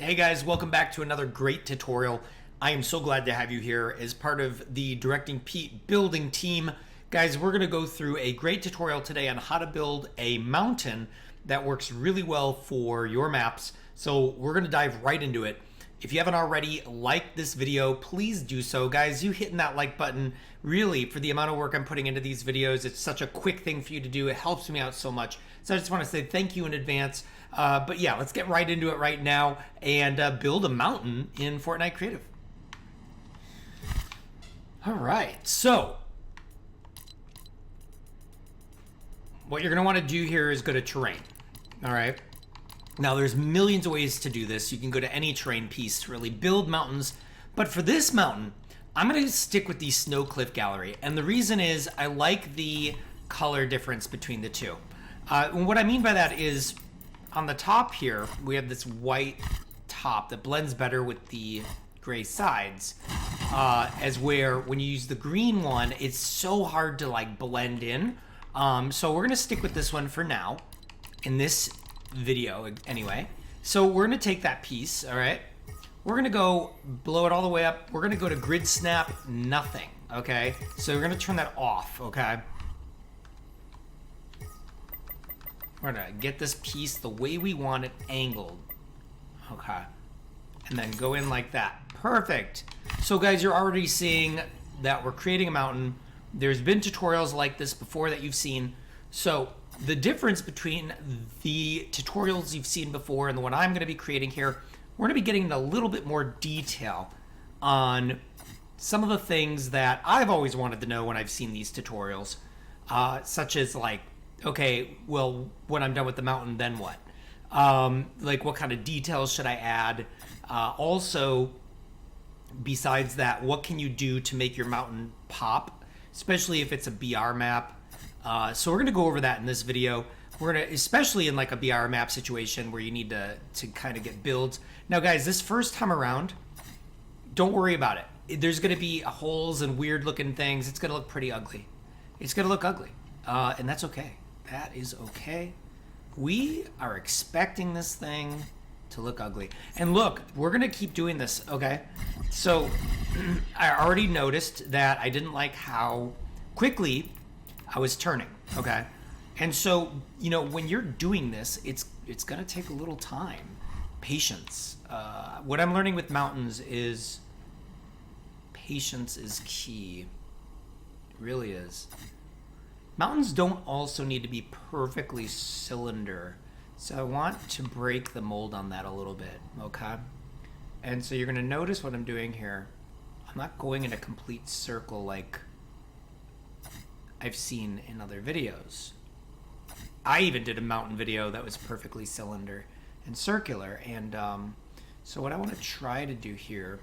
Hey guys, welcome back to another great tutorial. I am so glad to have you here as part of the DirectingPete building team. Guys, we're going to go through a great tutorial today on how to build a mountain that works really well for your maps. So we're going to dive right into it. If you haven't already liked this video, please do so. Guys, you hitting that like button, really, for the amount of work I'm putting into these videos, it's such a quick thing for you to do. It helps me out so much. So I just want to say thank you in advance. But yeah, let's get right into it right now and build a mountain in Fortnite Creative. All right, so what you're going to want to do here is go to terrain. All right. Now, there's millions of ways to do this. You can go to any terrain piece to really build mountains. But for this mountain, I'm going to stick with the snow cliff gallery. And the reason is I like the color difference between the two. And what I mean by that is on the top here, we have this white top that blends better with the gray sides. As where when you use the green one, it's so hard to like blend in. So we're going to stick with this one for now in this video anyway. So we're going to take that piece, all right? We're going to go blow it all the way up. We're going to go to grid snap, nothing, okay? So we're going to turn that off, okay? We're going to get this piece the way we want it angled, okay? And then go in like that. Perfect. So guys, you're already seeing that we're creating a mountain. There's been tutorials like this before that you've seen. So the difference between the tutorials you've seen before and the one I'm going to be creating here, we're going to be getting a little bit more detail on some of the things that I've always wanted to know when I've seen these tutorials, such as like, okay, well, when I'm done with the mountain, then what? Like what kind of details should I add? Also, besides that, what can you do to make your mountain pop, especially if it's a BR map? So we're going to go over that in this video. We're going to, especially in like a BR map situation where you need to kind of get builds. Now guys, this first time around, don't worry about it. There's going to be holes and weird looking things. It's going to look pretty ugly. It's going to look ugly. And that's okay. That is okay. We are expecting this thing to look ugly. And look, we're going to keep doing this, okay? So I already noticed that I didn't like how quickly I was turning, okay? And so, you know, when you're doing this, it's gonna take a little time. Patience. What I'm learning with mountains is patience is key. It really is. Mountains don't also need to be perfectly cylinder. So I want to break the mold on that a little bit, okay? And so you're gonna notice what I'm doing here. I'm not going in a complete circle like I've seen in other videos. I even did a mountain video that was perfectly cylinder and circular. And so what I want to try to do here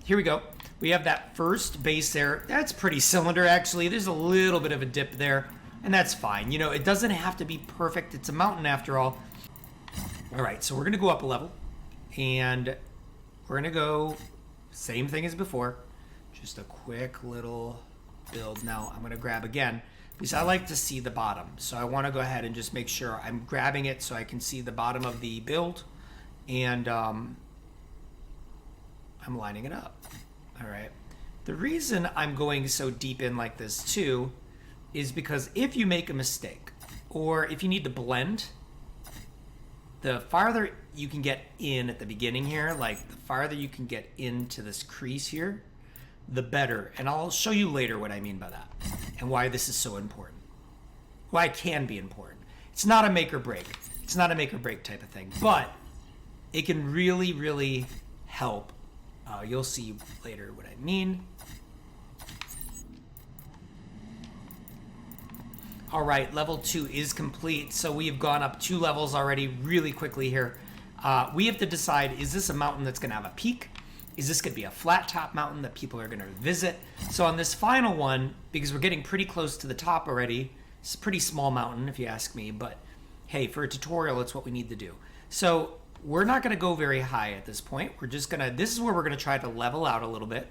we go. We have that first base there. That's pretty cylinder, actually. There's a little bit of a dip there, and that's fine. You know, it doesn't have to be perfect. It's a mountain after all. All right, so we're going to go up a level, and we're going to go same thing as before. Just a quick little build. Now I'm going to grab again because I like to see the bottom, so I want to go ahead and just make sure I'm grabbing it so I can see the bottom of the build, and I'm lining it up. All right, the reason I'm going so deep in like this too is because if you make a mistake or if you need to blend, the farther you can get in at the beginning here, like the farther you can get into this crease here, the better. And I'll show you later what I mean by that and why this is so important. Why it can be important. It's not a make or break. It's not a make or break type of thing, but it can really, really help. You'll see later what I mean. All right, level 2 is complete. So we have gone up 2 levels already really quickly here. We have to decide, is this a mountain that's gonna have a peak? Is this going to be a flat top mountain that people are going to visit? So on this final one, because we're getting pretty close to the top already, it's a pretty small mountain if you ask me, but hey, for a tutorial, it's what we need to do. So we're not going to go very high at this point. We're just going to, this is where we're going to try to level out a little bit.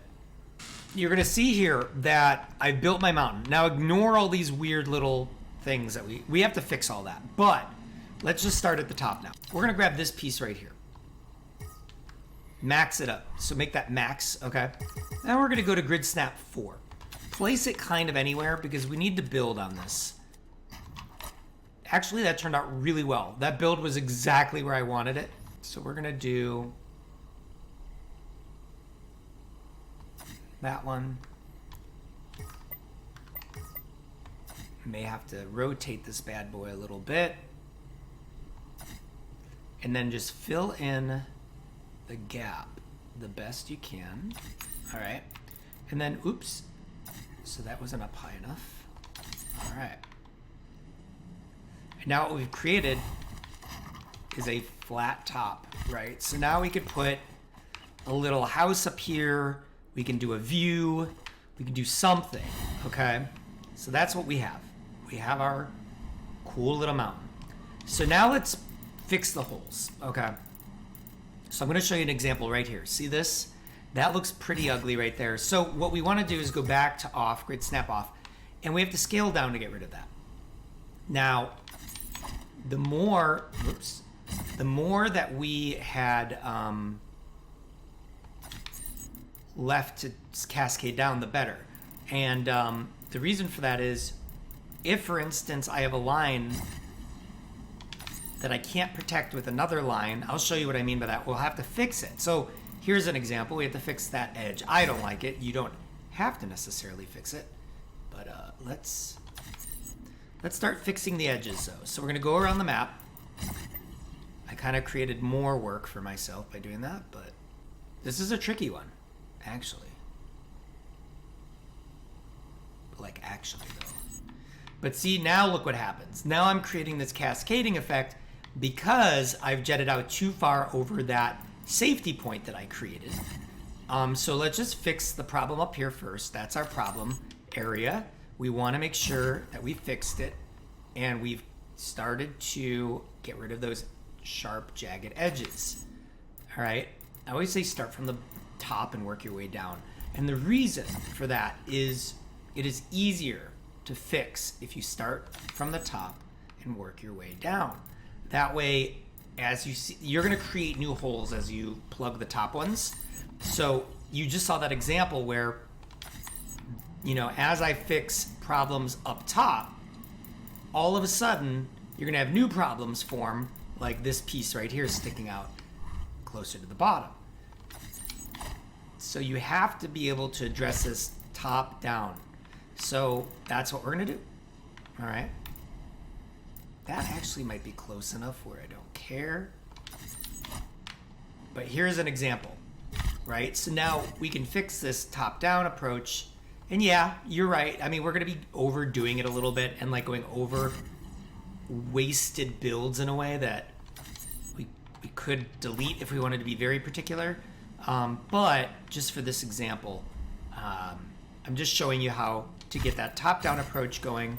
You're going to see here that I built my mountain. Now ignore all these weird little things that we have to fix all that. But let's just start at the top now. We're going to grab this piece right here. Max it up. So make that max, okay? Now we're gonna go to grid snap 4. Place it kind of anywhere because we need to build on this. Actually, that turned out really well. That build was exactly where I wanted it. So we're gonna do that one. May have to rotate this bad boy a little bit. And then just fill in the gap the best you can. All right. And then, oops. So that wasn't up high enough. All right. And now what we've created is a flat top, right? So now we could put a little house up here. We can do a view. We can do something, okay? So that's what we have. We have our cool little mountain. So now let's fix the holes, okay? So I'm gonna show you an example right here. See this? That looks pretty ugly right there. So what we wanna do is go back to off, grid snap off, and we have to scale down to get rid of that. Now, the more that we had left to cascade down, the better. And the reason for that is, if, for instance, I have a line that I can't protect with another line, I'll show you what I mean by that. We'll have to fix it. So here's an example. We have to fix that edge. I don't like it. You don't have to necessarily fix it. But let's start fixing the edges, though. So we're going to go around the map. I kind of created more work for myself by doing that, but this is a tricky one, actually. Like, actually, though. But see, now look what happens. Now I'm creating this cascading effect because I've jetted out too far over that safety point that I created. So let's just fix the problem up here first. That's our problem area. We want to make sure that we fixed it, and we've started to get rid of those sharp, jagged edges. All right. I always say start from the top and work your way down. And the reason for that is it is easier to fix if you start from the top and work your way down. That way, as you see, you're going to create new holes as you plug the top ones. So you just saw that example where, you know, as I fix problems up top, all of a sudden you're going to have new problems form, like this piece right here sticking out closer to the bottom. So you have to be able to address this top down. So that's what we're gonna do. All right. That actually might be close enough where I don't care. But here's an example, right? So now we can fix this top-down approach. And yeah, you're right. I mean, we're gonna be overdoing it a little bit and like going over wasted builds in a way that we could delete if we wanted to be very particular. But just for this example, I'm just showing you how to get that top-down approach going.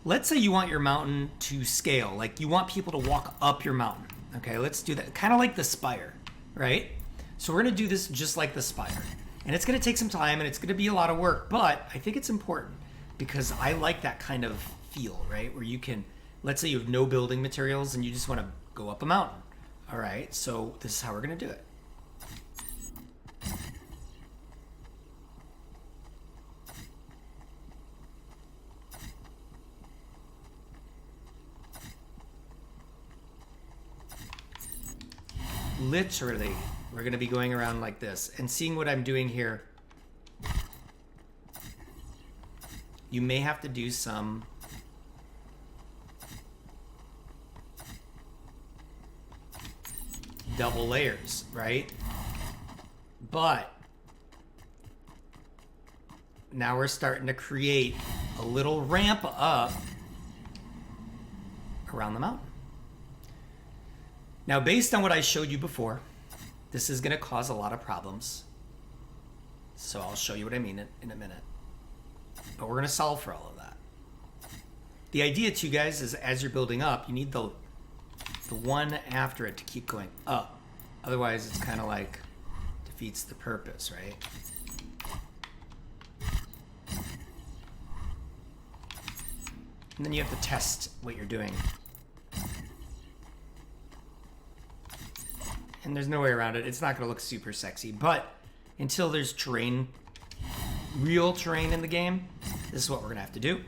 Let's say you want your mountain to scale, like you want people to walk up your mountain. Okay, let's do that. Kind of like the spire, right? So we're gonna do this just like the spire. And it's gonna take some time and it's gonna be a lot of work, but I think it's important because I like that kind of feel, right? Where you can, let's say you have no building materials and you just wanna go up a mountain. All right, so this is how we're gonna do it. Literally, we're going to be going around like this and seeing what I'm doing here. You may have to do some double layers, right? But now we're starting to create a little ramp up around the mountain. Now, based on what I showed you before, this is going to cause a lot of problems. So I'll show you what I mean in a minute. But we're going to solve for all of that. The idea, too, guys, is as you're building up, you need the one after it to keep going up. Otherwise, it's kind of like defeats the purpose, right? And then you have to test what you're doing. and there's no way around it. It's not going to look super sexy, but until there's terrain, real terrain in the game, this is what we're going to have to do.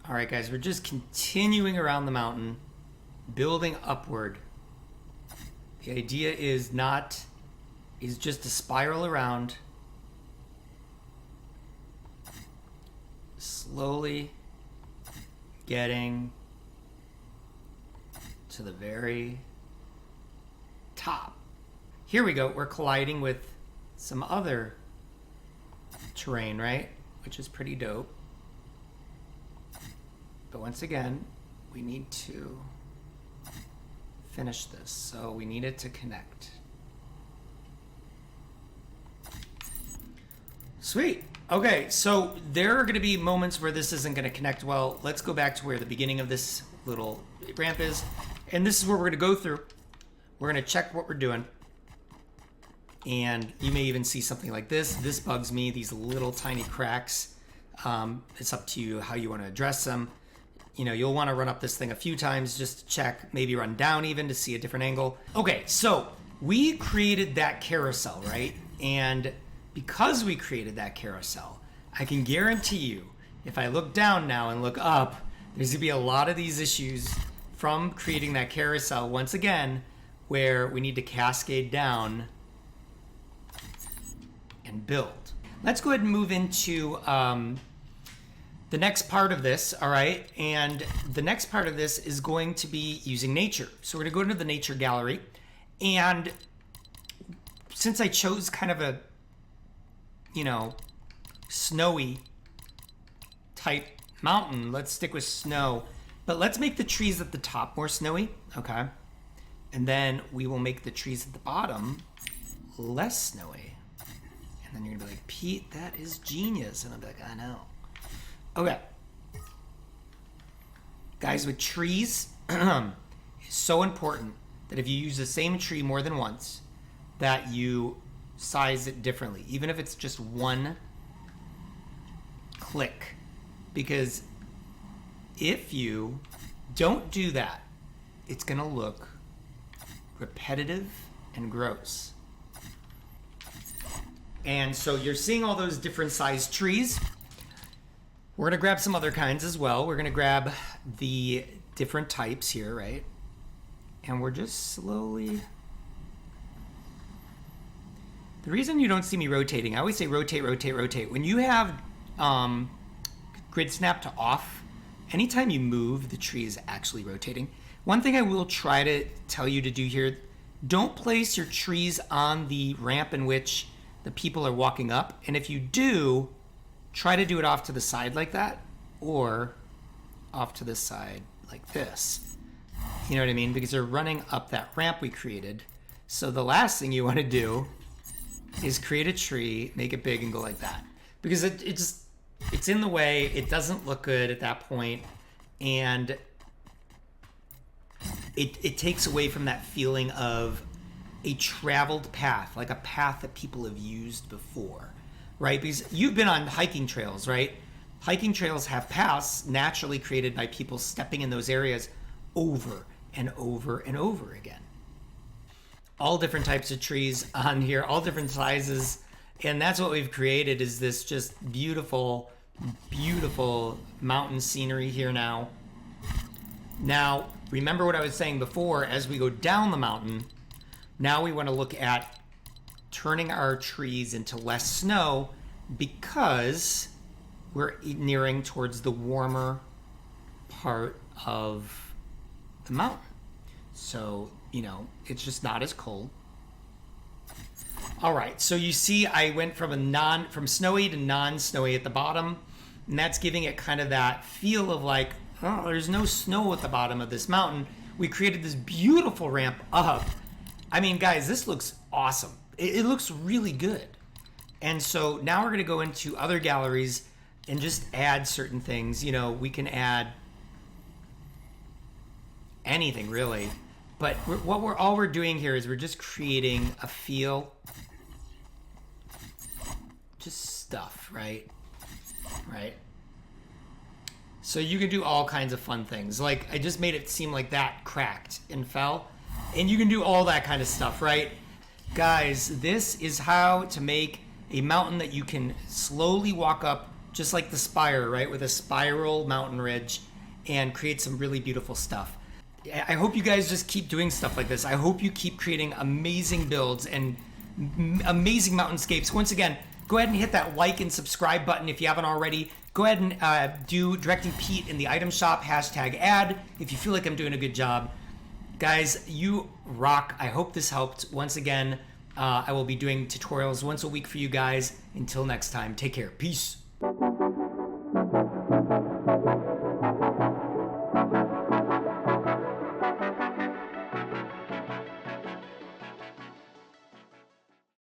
All right, guys, we're just continuing around the mountain, building upward. The idea is just to spiral around, slowly getting to the very top. Here we go. We're colliding with some other terrain, right? Which is pretty dope. But once again, we need to finish this. So we need it to connect. Sweet. Okay, so there are going to be moments where this isn't going to connect well. Let's go back to where the beginning of this little ramp is. And this is where we're going to go through. We're going to check what we're doing. And you may even see something like this. This bugs me, these little tiny cracks. It's up to you how you want to address them. You know, you'll want to run up this thing a few times just to check, maybe run down even to see a different angle. Okay, so we created that carousel, right? And because we created that carousel, I can guarantee you, if I look down now and look up, there's gonna be a lot of these issues from creating that carousel once again, where we need to cascade down and build. Let's go ahead and move into the next part of this, all right? And the next part of this is going to be using nature. So we're gonna go into the nature gallery. And since I chose kind of a, you know, snowy type mountain, let's stick with snow. But let's make the trees at the top more snowy, okay? And then we will make the trees at the bottom less snowy. And then you're gonna be like, Pete, that is genius. And I'll be like, I know. Okay. Guys, with trees, it's so important that if you use the same tree more than once, that you size it differently, even if it's just one click. Because if you don't do that, it's gonna look repetitive and gross. And so you're seeing all those different sized trees. We're gonna grab some other kinds as well. We're gonna grab the different types here, right? And we're just slowly... The reason you don't see me rotating, I always say rotate, rotate, rotate. When you have grid snap to off, anytime you move, the tree is actually rotating. One thing I will try to tell you to do here, don't place your trees on the ramp in which the people are walking up. And if you do, try to do it off to the side like that, or off to the side like this. You know what I mean? Because they're running up that ramp we created. So the last thing you want to do is create a tree, make it big, and go like that. Because it's in the way, it doesn't look good at that point, and it takes away from that feeling of a traveled path, like a path that people have used before, right? Because you've been on hiking trails, right? Hiking trails have paths naturally created by people stepping in those areas over and over and over again. All different types of trees on here, all different sizes. And that's what we've created, is this just beautiful, beautiful mountain scenery here now. Now, remember what I was saying before, as we go down the mountain, now we want to look at turning our trees into less snow, because we're nearing towards the warmer part of the mountain. So, you know, it's just not as cold. All right, so you see I went from snowy to non-snowy at the bottom, and that's giving it kind of that feel of like, oh, there's no snow at the bottom of this mountain. We created this beautiful ramp up. I mean, guys, this looks awesome. It looks really good. And so now we're gonna go into other galleries and just add certain things. You know, we can add anything really. But all we're doing here is we're just creating a feel, just stuff, right? Right. So you can do all kinds of fun things. Like I just made it seem like that cracked and fell. And you can do all that kind of stuff, right? Guys, this is how to make a mountain that you can slowly walk up, just like the spire, right? With a spiral mountain ridge, and create some really beautiful stuff. I hope you guys just keep doing stuff like this. I hope you keep creating amazing builds and amazing mountainscapes. Once again, go ahead and hit that like and subscribe button if you haven't already. Go ahead and do Directing Pete in the item shop, #ad, if you feel like I'm doing a good job. Guys, you rock. I hope this helped. Once again, I will be doing tutorials once a week for you guys. Until next time, take care. Peace.